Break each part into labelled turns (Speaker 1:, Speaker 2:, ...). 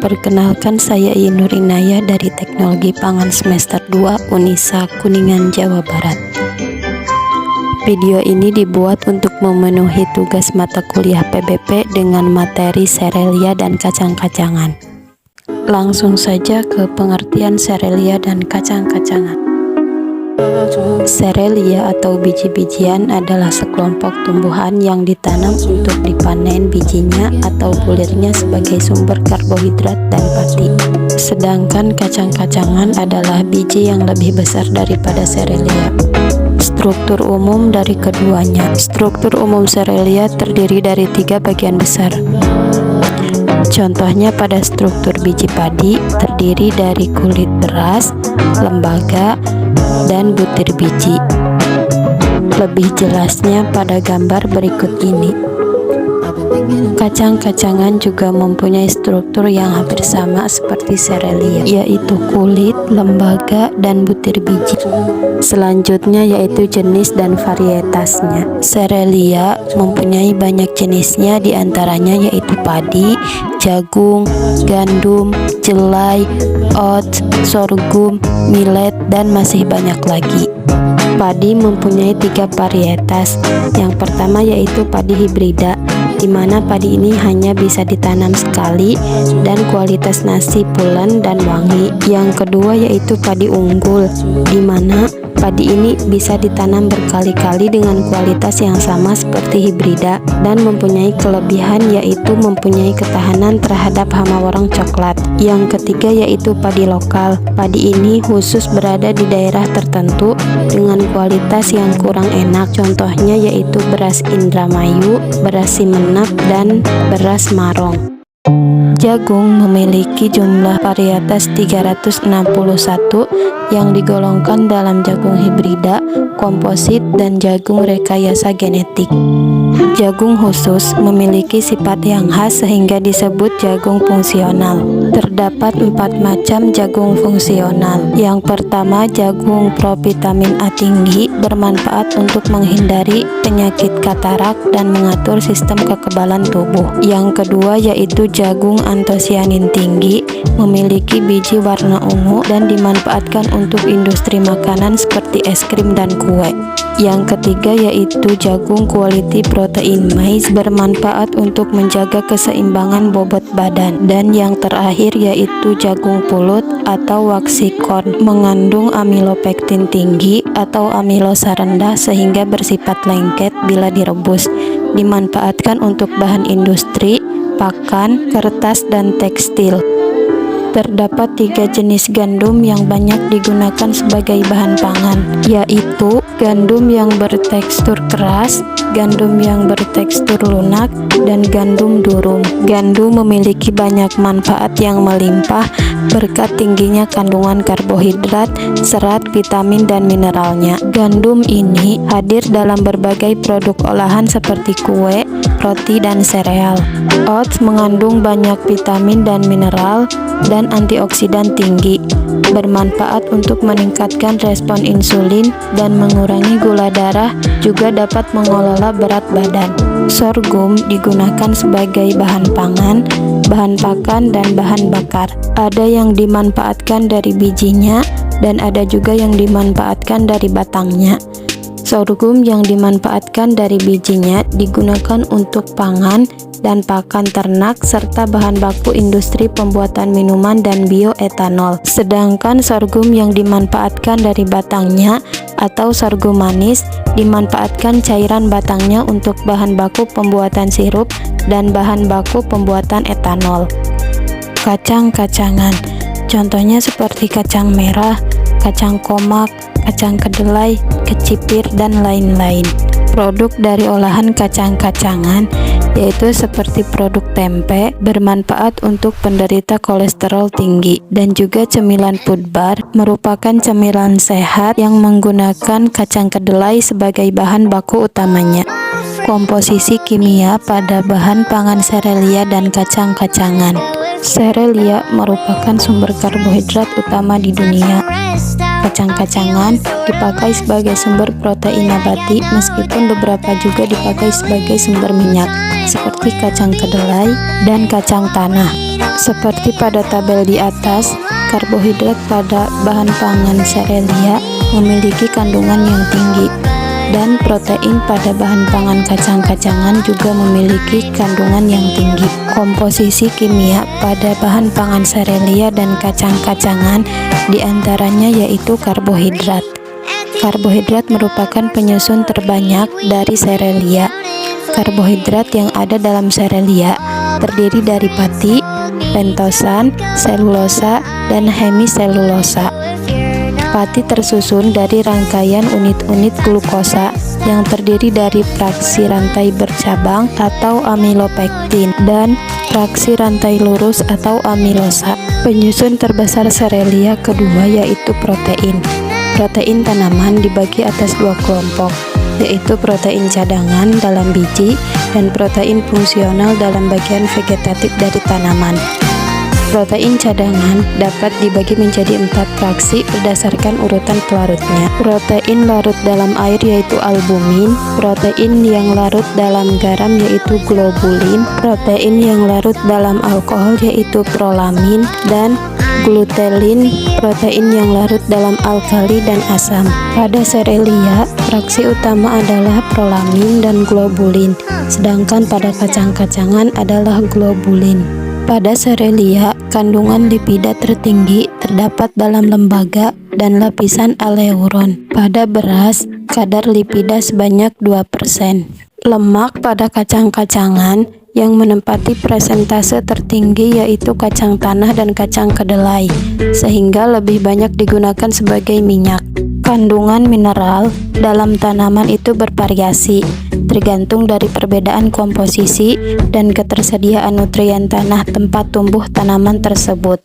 Speaker 1: Perkenalkan, saya Nur Inayah dari Teknologi Pangan Semester 2 Unisa Kuningan, Jawa Barat. Video ini dibuat untuk memenuhi tugas mata kuliah PBP dengan materi serelia dan kacang-kacangan. Langsung saja ke pengertian serelia dan kacang-kacangan. Serelia atau biji-bijian adalah sekelompok tumbuhan yang ditanam untuk dipanen bijinya atau bulirnya sebagai sumber karbohidrat dan pati. Sedangkan kacang-kacangan adalah biji yang lebih besar daripada serelia. Struktur umum dari keduanya. Struktur umum serelia terdiri dari 3 bagian besar. Contohnya pada struktur biji padi terdiri dari kulit beras, lembaga, dan butir biji. Lebih jelasnya pada gambar berikut ini. Kacang-kacangan juga mempunyai struktur yang hampir sama seperti serelia, yaitu kulit, lembaga, dan butir biji. Selanjutnya yaitu jenis dan varietasnya. Serelia mempunyai banyak jenisnya, diantaranya yaitu padi, jagung, gandum, jelai, oats, sorghum, millet, dan masih banyak lagi. Padi mempunyai 3 varietas. Yang pertama yaitu padi hibrida, di mana padi ini hanya bisa ditanam sekali dan kualitas nasi pulen dan wangi. Yang kedua yaitu padi unggul, di mana padi ini bisa ditanam berkali-kali dengan kualitas yang sama seperti hibrida dan mempunyai kelebihan yaitu mempunyai ketahanan terhadap hama warang coklat. Yang ketiga yaitu padi lokal. Padi ini khusus berada di daerah tertentu dengan kualitas yang kurang enak. Contohnya yaitu beras Indramayu, beras Simenep, dan beras Marong. Jagung memiliki jumlah varietas 361 yang digolongkan dalam jagung hibrida, komposit, dan jagung rekayasa genetik. Jagung khusus memiliki sifat yang khas sehingga disebut jagung fungsional. Terdapat 4 macam jagung fungsional. Yang pertama, jagung provitamin A tinggi bermanfaat untuk menghindari penyakit katarak dan mengatur sistem kekebalan tubuh. Yang kedua yaitu jagung antosianin tinggi, memiliki biji warna ungu dan dimanfaatkan untuk industri makanan seperti es krim dan kue. Yang ketiga yaitu jagung quality protein maize, bermanfaat untuk menjaga keseimbangan bobot badan. Dan yang terakhir yaitu jagung pulut atau waxy corn, mengandung amilopektin tinggi atau amilosa rendah sehingga bersifat lengket bila direbus. Dimanfaatkan untuk bahan industri, pakan, kertas, dan tekstil. Terdapat 3 jenis gandum yang banyak digunakan sebagai bahan pangan, yaitu gandum yang bertekstur keras, gandum yang bertekstur lunak, dan gandum durum. Gandum memiliki banyak manfaat yang melimpah berkat tingginya kandungan karbohidrat, serat, vitamin, dan mineralnya. Gandum ini hadir dalam berbagai produk olahan seperti kue, roti, dan sereal. Oats mengandung banyak vitamin dan mineral dan antioksidan tinggi, bermanfaat untuk meningkatkan respon insulin dan mengurangi gula darah, juga dapat mengelola berat badan. Sorghum digunakan sebagai bahan pangan, bahan pakan, dan bahan bakar. Ada yang dimanfaatkan dari bijinya dan ada juga yang dimanfaatkan dari batangnya. Sorghum yang dimanfaatkan dari bijinya digunakan untuk pangan dan pakan ternak serta bahan baku industri pembuatan minuman dan bioetanol. Sedangkan sorghum yang dimanfaatkan dari batangnya atau sorghum manis dimanfaatkan cairan batangnya untuk bahan baku pembuatan sirup dan bahan baku pembuatan etanol. Kacang-kacangan, contohnya seperti kacang merah, kacang komak, kacang kedelai, kecipir, dan lain-lain. Produk dari olahan kacang-kacangan yaitu seperti produk tempe, bermanfaat untuk penderita kolesterol tinggi, dan juga cemilan food bar merupakan cemilan sehat yang menggunakan kacang kedelai sebagai bahan baku utamanya. Komposisi kimia pada bahan pangan serelia dan kacang-kacangan. Serelia merupakan sumber karbohidrat utama di dunia. Kacang-kacangan dipakai sebagai sumber protein nabati, meskipun beberapa juga dipakai sebagai sumber minyak, seperti kacang kedelai dan kacang tanah. Seperti pada tabel di atas, karbohidrat pada bahan pangan serelia memiliki kandungan yang tinggi, dan protein pada bahan pangan kacang-kacangan juga memiliki kandungan yang tinggi. Komposisi kimia pada bahan pangan serelia dan kacang-kacangan diantaranya yaitu karbohidrat. Karbohidrat merupakan penyusun terbanyak dari serelia. Karbohidrat yang ada dalam serelia terdiri dari pati, pentosan, selulosa, dan hemiselulosa. Pati tersusun dari rangkaian unit-unit glukosa yang terdiri dari fraksi rantai bercabang atau amilopektin dan fraksi rantai lurus atau amilosa. Penyusun terbesar serelia kedua yaitu protein. Protein tanaman dibagi atas dua kelompok, yaitu protein cadangan dalam biji dan protein fungsional dalam bagian vegetatif dari tanaman. Protein cadangan dapat dibagi menjadi 4 fraksi berdasarkan urutan pelarutnya. Protein larut dalam air yaitu albumin, protein yang larut dalam garam yaitu globulin, protein yang larut dalam alkohol yaitu prolamin, dan glutelin, protein yang larut dalam alkali dan asam. Pada serelia, fraksi utama adalah prolamin dan globulin, sedangkan pada kacang-kacangan adalah globulin. Pada serelia, kandungan lipida tertinggi terdapat dalam lembaga dan lapisan aleuron. Pada beras, kadar lipida sebanyak 2%. Lemak pada kacang-kacangan yang menempati persentase tertinggi yaitu kacang tanah dan kacang kedelai, sehingga lebih banyak digunakan sebagai minyak. Kandungan mineral dalam tanaman itu bervariasi, tergantung dari perbedaan komposisi dan ketersediaan nutrien tanah tempat tumbuh tanaman tersebut.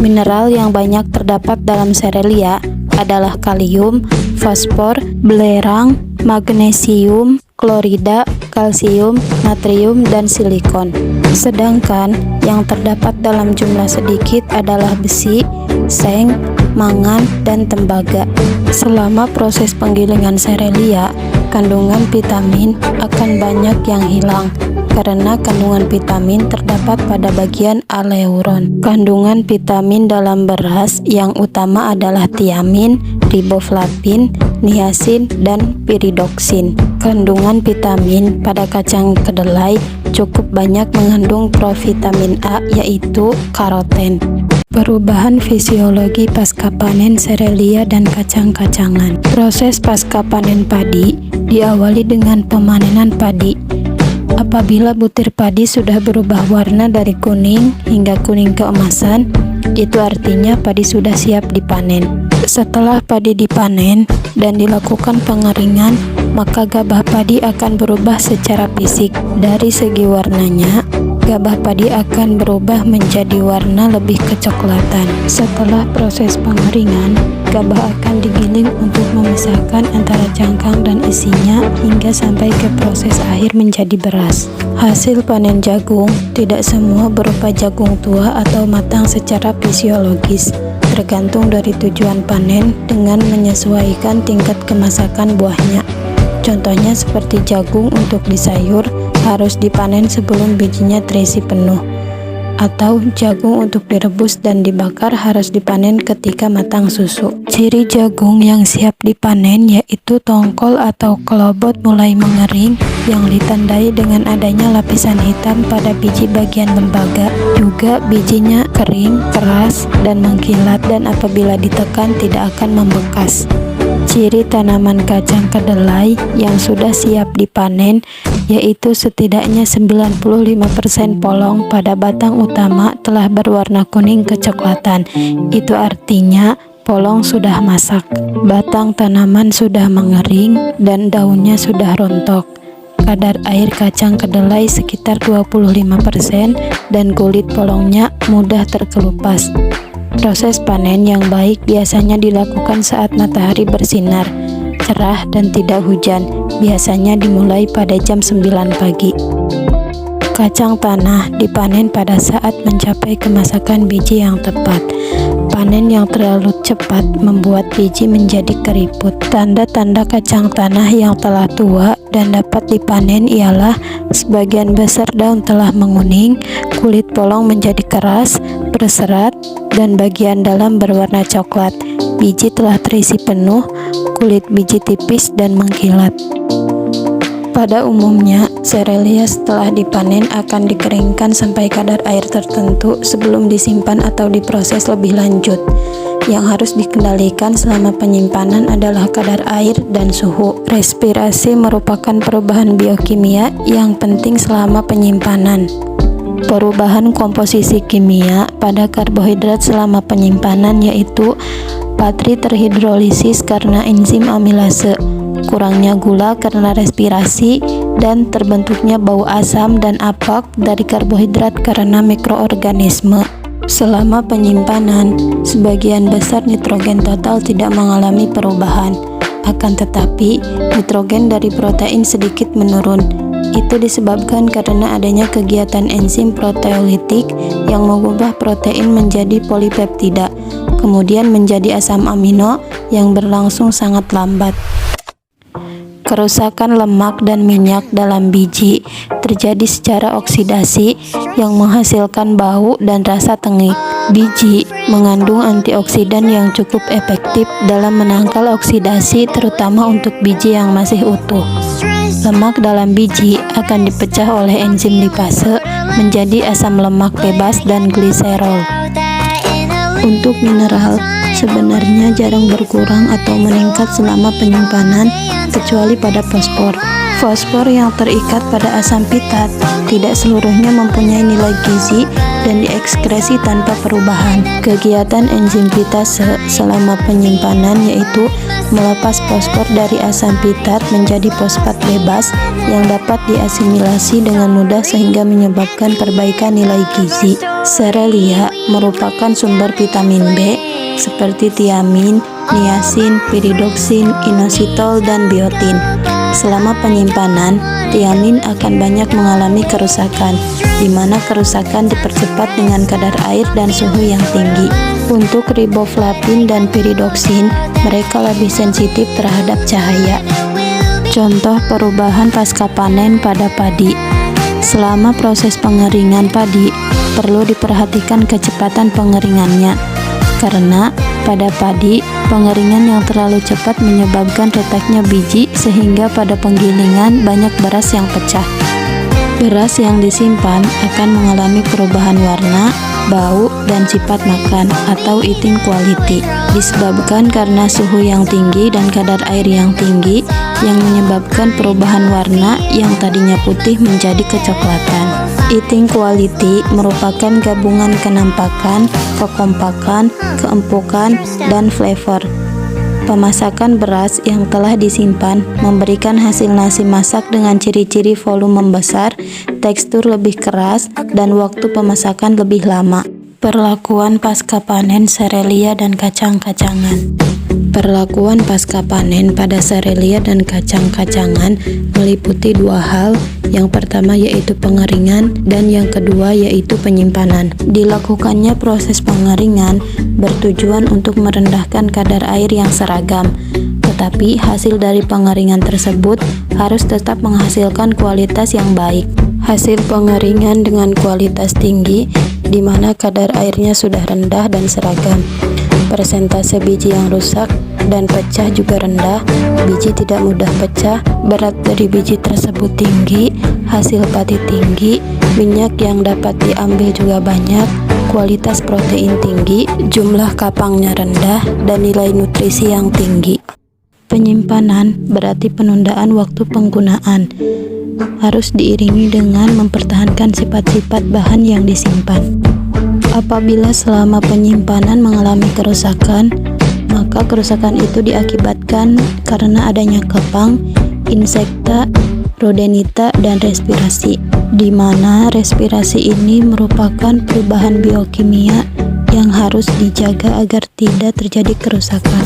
Speaker 1: Mineral yang banyak terdapat dalam serelia adalah kalium, fosfor, belerang, magnesium, klorida, kalsium, natrium, dan silikon. Sedangkan yang terdapat dalam jumlah sedikit adalah besi, seng, mangan, dan tembaga. Selama proses penggilingan serelia, kandungan vitamin akan banyak yang hilang karena kandungan vitamin terdapat pada bagian aleuron. Kandungan vitamin dalam beras yang utama adalah tiamin, riboflavin, niacin, dan piridoksin. Kandungan vitamin pada kacang kedelai cukup banyak mengandung provitamin A yaitu karoten. Perubahan fisiologi pasca panen serelia dan kacang-kacangan. Proses pasca panen padi diawali dengan pemanenan padi. Apabila butir padi sudah berubah warna dari kuning hingga kuning keemasan, itu artinya padi sudah siap dipanen. Setelah padi dipanen dan dilakukan pengeringan, maka gabah padi akan berubah secara fisik. Dari segi warnanya, gabah padi akan berubah menjadi warna lebih kecoklatan. Setelah proses pengeringan, gabah akan digiling untuk memisahkan antara cangkang dan isinya hingga sampai ke proses akhir menjadi beras. Hasil panen jagung tidak semua berupa jagung tua atau matang secara fisiologis, tergantung dari tujuan panen dengan menyesuaikan tingkat kemasakan buahnya. Contohnya seperti jagung untuk disayur harus dipanen sebelum bijinya terisi penuh, atau jagung untuk direbus dan dibakar harus dipanen ketika matang susu. Ciri jagung yang siap dipanen yaitu tongkol atau kelobot mulai mengering yang ditandai dengan adanya lapisan hitam pada biji bagian lembaga. Juga bijinya kering, keras, dan mengkilat, dan apabila ditekan tidak akan membekas. Ciri tanaman kacang kedelai yang sudah siap dipanen yaitu setidaknya 95% polong pada batang utama telah berwarna kuning kecoklatan. Itu artinya polong sudah masak, batang tanaman sudah mengering, dan daunnya sudah rontok. Kadar air kacang kedelai sekitar 25% dan kulit polongnya mudah terkelupas. Proses panen yang baik biasanya dilakukan saat matahari bersinar, cerah dan tidak hujan, biasanya dimulai pada jam 9 pagi. Kacang tanah dipanen pada saat mencapai kemasakan biji yang tepat. Panen yang terlalu cepat membuat biji menjadi keriput. Tanda-tanda kacang tanah yang telah tua dan dapat dipanen ialah sebagian besar daun telah menguning, kulit polong menjadi keras, berserat, dan bagian dalam berwarna coklat. Biji telah terisi penuh, kulit biji tipis dan mengkilat. Pada umumnya, serelia setelah dipanen akan dikeringkan sampai kadar air tertentu sebelum disimpan atau diproses lebih lanjut. Yang harus dikendalikan selama penyimpanan adalah kadar air dan suhu. Respirasi merupakan perubahan biokimia yang penting selama penyimpanan. Perubahan komposisi kimia pada karbohidrat selama penyimpanan yaitu patri terhidrolisis karena enzim amilase, kurangnya gula karena respirasi, dan terbentuknya bau asam dan apak dari karbohidrat karena mikroorganisme. Selama penyimpanan, sebagian besar nitrogen total tidak mengalami perubahan. Akan tetapi, nitrogen dari protein sedikit menurun. Itu disebabkan karena adanya kegiatan enzim proteolitik yang mengubah protein menjadi polipeptida, kemudian menjadi asam amino yang berlangsung sangat lambat. Kerusakan lemak dan minyak dalam biji terjadi secara oksidasi yang menghasilkan bau dan rasa tengik. Biji mengandung antioksidan yang cukup efektif dalam menangkal oksidasi, terutama untuk biji yang masih utuh. Lemak dalam biji akan dipecah oleh enzim lipase menjadi asam lemak bebas dan gliserol. Untuk mineral, sebenarnya jarang berkurang atau meningkat selama penyimpanan, kecuali pada fosfor. Fosfor yang terikat pada asam pitat tidak seluruhnya mempunyai nilai gizi dan diekskresi tanpa perubahan. Kegiatan enzim pitase selama penyimpanan yaitu melepas fosfor dari asam pitat menjadi fosfat bebas yang dapat diasimilasi dengan mudah sehingga menyebabkan perbaikan nilai gizi. Serelia merupakan sumber vitamin B seperti tiamin, niacin, piridoksin, inositol, dan biotin. Selama penyimpanan, tiamin akan banyak mengalami kerusakan, di mana kerusakan dipercepat dengan kadar air dan suhu yang tinggi. Untuk riboflavin dan piridoksin, mereka lebih sensitif terhadap cahaya. Contoh perubahan pasca panen pada padi. Selama proses pengeringan padi, perlu diperhatikan kecepatan pengeringannya. Karena pada padi, pengeringan yang terlalu cepat menyebabkan retaknya biji sehingga pada penggilingan banyak beras yang pecah. Beras yang disimpan akan mengalami perubahan warna, bau, dan sifat makan atau eating quality disebabkan karena suhu yang tinggi dan kadar air yang tinggi yang menyebabkan perubahan warna yang tadinya putih menjadi kecoklatan. Eating quality merupakan gabungan kenampakan, kekompakan, keempukan, dan flavor. Pemasakan beras yang telah disimpan memberikan hasil nasi masak dengan ciri-ciri volume membesar, tekstur lebih keras, dan waktu pemasakan lebih lama. Perlakuan pasca panen serelia dan kacang-kacangan. Perlakuan pasca panen pada serelia dan kacang-kacangan meliputi dua hal. Yang pertama yaitu pengeringan dan yang kedua yaitu penyimpanan. Dilakukannya proses pengeringan bertujuan untuk merendahkan kadar air yang seragam. Tetapi hasil dari pengeringan tersebut harus tetap menghasilkan kualitas yang baik. Hasil pengeringan dengan kualitas tinggi di mana kadar airnya sudah rendah dan seragam. Persentase biji yang rusak dan pecah juga rendah, biji tidak mudah pecah, berat dari biji tersebut tinggi, hasil padi tinggi, minyak yang dapat diambil juga banyak, kualitas protein tinggi, jumlah kapangnya rendah, dan nilai nutrisi yang tinggi. Penyimpanan berarti penundaan waktu penggunaan, harus diiringi dengan mempertahankan sifat-sifat bahan yang disimpan. Apabila selama penyimpanan mengalami kerusakan, maka kerusakan itu diakibatkan karena adanya kepang, insekta, rodenita, dan respirasi, di mana respirasi ini merupakan perubahan biokimia yang harus dijaga agar tidak terjadi kerusakan.